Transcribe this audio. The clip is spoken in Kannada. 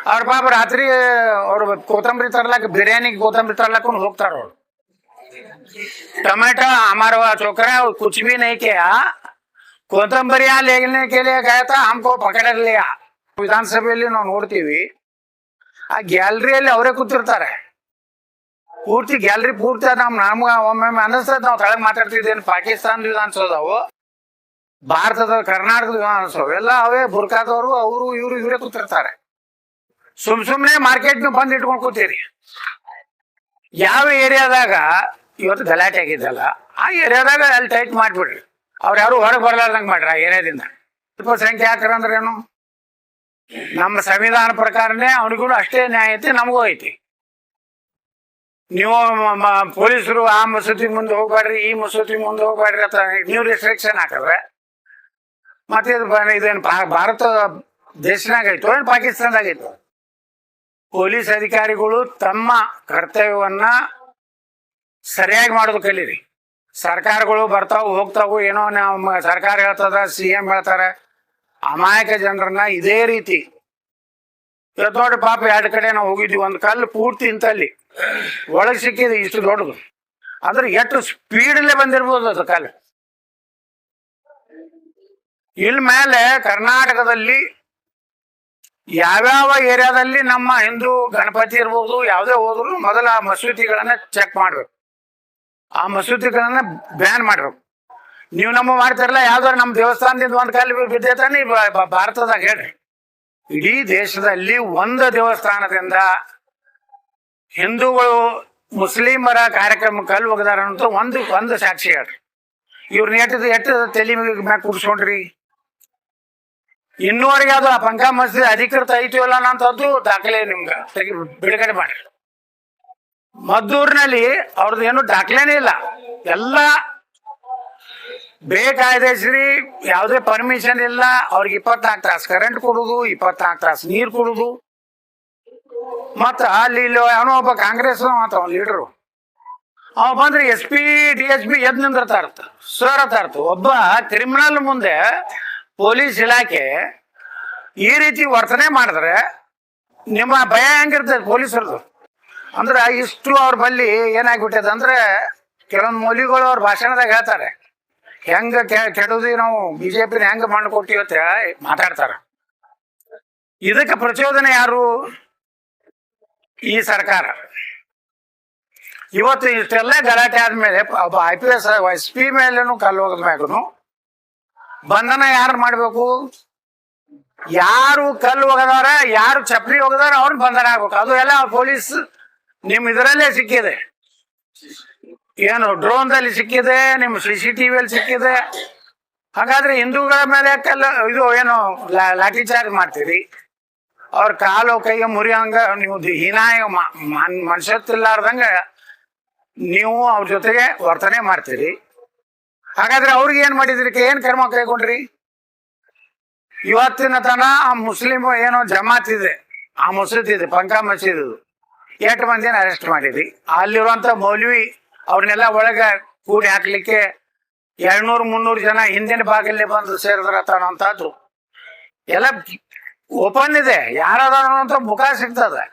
ಅವ್ರ ಪಾಪ ರಾತ್ರಿ ಅವ್ರು ಕೊತ್ತಂಬರಿ ತರ್ಲಾಕ ಬಿರಿಯಾನಿ ಕೊತ್ತಂಬರಿ ತರ್ಲಾಕ ಹೋಗ್ತಾರ ಅವ್ರು टमाटर हमारा छोकरा कुछ भी नहीं किया कोतंबरिया लेने के लिए गया था हमको पकड़ लिया ವಿಧಾನಸಭೆಯಲ್ಲಿ ನಾವು ನೋಡ್ತೀವಿ ಆ ಗ್ಯಾಲರಿಯಲ್ಲಿ ಅವರೇ ಕೂತಿರ್ತಾರೆ ಪೂರ್ತಿ ಗ್ಯಾಲರಿ ಪೂರ್ತಿ ನಮ್ಗೆ ಒಮ್ಮೊಮ್ಮೆ ಅನಿಸ್ತದೆ ನಾವು ತಳಗ್ ಮಾತಾಡ್ತಿದ್ದೇನೆ ಪಾಕಿಸ್ತಾನದ ವಿಧಾನಸೌಧವು ಭಾರತದ ಕರ್ನಾಟಕದ ವಿಧಾನಸೌಧ ಎಲ್ಲ ಅವೇ ಬುರ್ಕಾದವರು ಅವರು ಇವರು ಇವರೇ ಕೂತಿರ್ತಾರೆ ಸುಮ್ನೆ ಮಾರ್ಕೆಟ್ ಬಂದ್ ಇಟ್ಕೊಂಡು ಕೂತೀರಿ ಯಾವ ಏರಿಯಾದಾಗ ಇವತ್ತು ಗಲಾಟೆ ಆಗಿದ್ದಲ್ಲ ಆ ಏರಿಯಾದಾಗ ಅಲ್ಲಿ ಟೈಟ್ ಮಾಡ್ಬಿಡ್ರಿ ಅವ್ರು ಯಾರು ಹೊರಗೆ ಬರ್ಲಾರ್ದಂಗೆ ಮಾಡ್ರಿ ಆ ಏರಿಯಾದಿಂದ ಅಲ್ಪಸಂಖ್ಯಾತರ ಅಂದ್ರೆ ಏನು ನಮ್ಮ ಸಂವಿಧಾನ ಪ್ರಕಾರನೇ ಅವನಿಗೂ ಅಷ್ಟೇ ನ್ಯಾಯ ಐತಿ ನಮಗೂ ಐತಿ ನೀವು ಪೊಲೀಸರು ಆ ಮಸೂತಿ ಮುಂದೆ ಹೋಗ್ಬೇಡ್ರಿ ಈ ಮಸೂತಿ ಮುಂದೆ ಹೋಗ್ಬೇಡ್ರಿ ಅಂತ ನೀವು ರಿಸ್ಟ್ರಿಕ್ಷನ್ ಹಾಕಿದ್ರೆ ಮತ್ತೆ ಇದೇನು ಭಾರತ ದೇಶನಾಗ ಐತೋ ಏನು ಪಾಕಿಸ್ತಾನದಾಗ ಐತೋ ಪೊಲೀಸ್ ಅಧಿಕಾರಿಗಳು ತಮ್ಮ ಕರ್ತವ್ಯವನ್ನ ಸರಿಯಾಗಿ ಮಾಡೋದು ಕಲೀರಿ ಸರ್ಕಾರಗಳು ಬರ್ತಾವು ಹೋಗ್ತಾವು ಏನೋ ನಮ್ಮ ಸರ್ಕಾರ ಹೇಳ್ತದ CM ಹೇಳ್ತಾರೆ ಅಮಾಯಕ ಜನರನ್ನ ಇದೇ ರೀತಿ ಇವತ್ತು ನೋಡಿ ಪಾಪ ಎರಡು ಕಡೆ ನಾವು ಹೋಗಿದ್ವಿ ಒಂದು ಕಲ್ಲು ಪೂರ್ತಿ ಇಂತಲ್ಲಿ ಒಳಗೆ ಸಿಕ್ಕಿದೆ ಇಷ್ಟು ದೊಡ್ಡದು ಅಂದ್ರೆ ಎಷ್ಟು ಸ್ಪೀಡಲ್ಲೇ ಬಂದಿರ್ಬೋದು ಅದು ಕಲ್ಲು ಇಲ್ಲಿ ಮೇಲೆ ಕರ್ನಾಟಕದಲ್ಲಿ ಯಾವ್ಯಾವ ಏರಿಯಾದಲ್ಲಿ ನಮ್ಮ ಹಿಂದೂ ಗಣಪತಿ ಇರ್ಬೋದು ಯಾವುದೇ ಹೋದ್ರು ಮೊದಲ ಮಸೂತಿಗಳನ್ನ ಚೆಕ್ ಮಾಡ್ಬೇಕು ಆ ಮಸೂತಿಗಳನ್ನ ಬ್ಯಾನ್ ಮಾಡ್ಬೇಕು ನೀವು ನಮ್ಮ ಮಾಡ್ತಿರಲ್ಲ ಯಾವ್ದಾರು ನಮ್ಮ ದೇವಸ್ಥಾನದಿಂದ ಒಂದು ಕಾಲು ಬಿದ್ದೈತಾನೆ ಭಾರತದಾಗ ಹೇಳ್ರಿ ಇಡೀ ದೇಶದಲ್ಲಿ ಒಂದು ದೇವಸ್ಥಾನದಿಂದ ಹಿಂದೂಗಳು ಮುಸ್ಲಿಮರ ಕಾರ್ಯಕ್ರಮ ಕಲ್ಲು ಒಗದಾರ ಅಂತ ಒಂದು ಸಾಕ್ಷಿ ಹೇಳ್ರಿ ಇವ್ರನ್ನ ಎಟ್ಟು ತಲೆ ಮ್ಯಾಗ ಕೂರ್ಸ್ಕೊಂಡ್ರಿ ಇನ್ನೂವರೆಗೆ ಅದು ಆ ಪಂಕ ಮಸೀದಿ ಅಧಿಕೃತ ಐತಿವಲ್ಲ ಅಂತದ್ದು ದಾಖಲೆ ನಿಮ್ಗೆ ಬಿಡುಗಡೆ ಮಾಡ್ರಿ ಮದ್ದೂರಿನಲ್ಲಿ ಅವ್ರದ್ದು ಏನು ದಾಖಲೆನೇ ಇಲ್ಲ ಎಲ್ಲ ಬೇಕಾಯ್ದೆಶ್ರೀ ಯಾವುದೇ ಪರ್ಮಿಷನ್ ಇಲ್ಲ ಅವ್ರಿಗೆ 24 ತಾಸು ಕರೆಂಟ್ ಕೊಡುದು 24 ತಾಸು ನೀರು ಕೊಡುದು ಮತ್ತ ಅಲ್ಲಿ ಇಲ್ಲಿ ಅವನೋ ಒಬ್ಬ ಕಾಂಗ್ರೆಸ್ ಮಾತ್ರ ಲೀಡರು ಅವ ಬಂದ್ರೆ SP DSP ಎದ್ ನಿಂದಿರ್ತಾ ಇರ್ತ ಸರ್ ಅಂತ ಇರ್ತ ಒಬ್ಬ ಕ್ರಿಮಿನಲ್ ಮುಂದೆ ಪೊಲೀಸ್ ಇಲಾಖೆ ಈ ರೀತಿ ವರ್ತನೆ ಮಾಡಿದ್ರೆ ನಿಮ್ಮ ಭಯ ಹೆಂಗಿರ್ತದೆ ಪೊಲೀಸರದು ಅಂದ್ರೆ ಇಷ್ಟು ಅವ್ರ ಬಲ್ಲಿ ಏನಾಗ್ಬಿಟ್ಟದ ಅಂದ್ರೆ ಕೆಲವೊಂದು ಮೌಲಿಗಳು ಅವ್ರ ಭಾಷಣದಾಗ ಹೇಳ್ತಾರೆ ಹೆಂಗ ಕೆಡುದು ನಾವು BJP ಹೆಂಗ ಮಾಡ್ಕೊಟ್ಟಿವಿ ಅಂತ ಮಾತಾಡ್ತಾರ ಇದಕ್ಕೆ ಪ್ರಚೋದನೆ ಯಾರು ಈ ಸರ್ಕಾರ ಇವತ್ತು ಇಷ್ಟೆಲ್ಲ ಗಲಾಟೆ ಆದ್ಮೇಲೆ ಒಬ್ಬ IPS SP ಮೇಲೇನು ಕಲ್ಲು ಹೋಗದ ಮ್ಯಾಗನು ಬಂಧನ ಯಾರು ಮಾಡ್ಬೇಕು ಯಾರು ಕಲ್ಲು ಹೋಗದಾರ ಯಾರು ಚಪ್ರಿ ಹೋಗದಾರ ಅವ್ರನ್ನ ಬಂಧನ ಆಗ್ಬೇಕು ಅದು ಎಲ್ಲ ಪೊಲೀಸ್ ನಿಮ್ ಇದರಲ್ಲೇ ಸಿಕ್ಕಿದೆ ಏನು ಡ್ರೋನ್ದಲ್ಲಿ ಸಿಕ್ಕಿದೆ ನಿಮ್ಮ CCTVಯಲ್ಲಿ ಸಿಕ್ಕಿದೆ ಹಾಗಾದ್ರೆ ಹಿಂದೂಗಳ ಮೇಲೆ ಕಲ್ಲು ಇದು ಏನು ಲಾಠಿ ಚಾರ್ಜ್ ಮಾಡ್ತೀರಿ ಅವ್ರ ಕಾಲು ಕೈಗೆ ಮುರಿಯಂಗ ನೀವು ಹೀನಾಯ ಮನುಷ್ಯತ್ತಿಲ್ಲಾರ್ದಂಗ ನೀವು ಅವ್ರ ಜೊತೆಗೆ ವರ್ತನೆ ಮಾಡ್ತೀರಿ ಹಾಗಾದ್ರೆ ಅವ್ರಿಗೆ ಏನ್ ಮಾಡಿದ್ರಿ ಏನ್ ಕರ್ಮ ಕೈಗೊಂಡ್ರಿ ಇವತ್ತಿನ ತನ ಆ ಮುಸ್ಲಿಂ ಏನೋ ಜಮಾತ್ ಇದೆ ಆ ಮಸೀದಿ ಇದೆ ಪಂಕ ಮಸೀದಿ 8 ಮಂದಿನ ಅರೆಸ್ಟ್ ಮಾಡಿದ್ರಿ ಅಲ್ಲಿರುವಂತ ಮೌಲ್ವಿ ಅವ್ರನ್ನೆಲ್ಲ ಒಳಗ ಕೂಡಿ ಹಾಕ್ಲಿಕ್ಕೆ 200-300 ಜನ ಹಿಂದಿನ ಭಾಗಲ್ಲೇ ಬಂದು ಸೇರಿದ್ರತನಂತದ್ದು ಎಲ್ಲ ಓಪನ್ ಇದೆ ಯಾರದಾರ ಅಂತ ಮುಖ ಸಿಗ್ತದೆ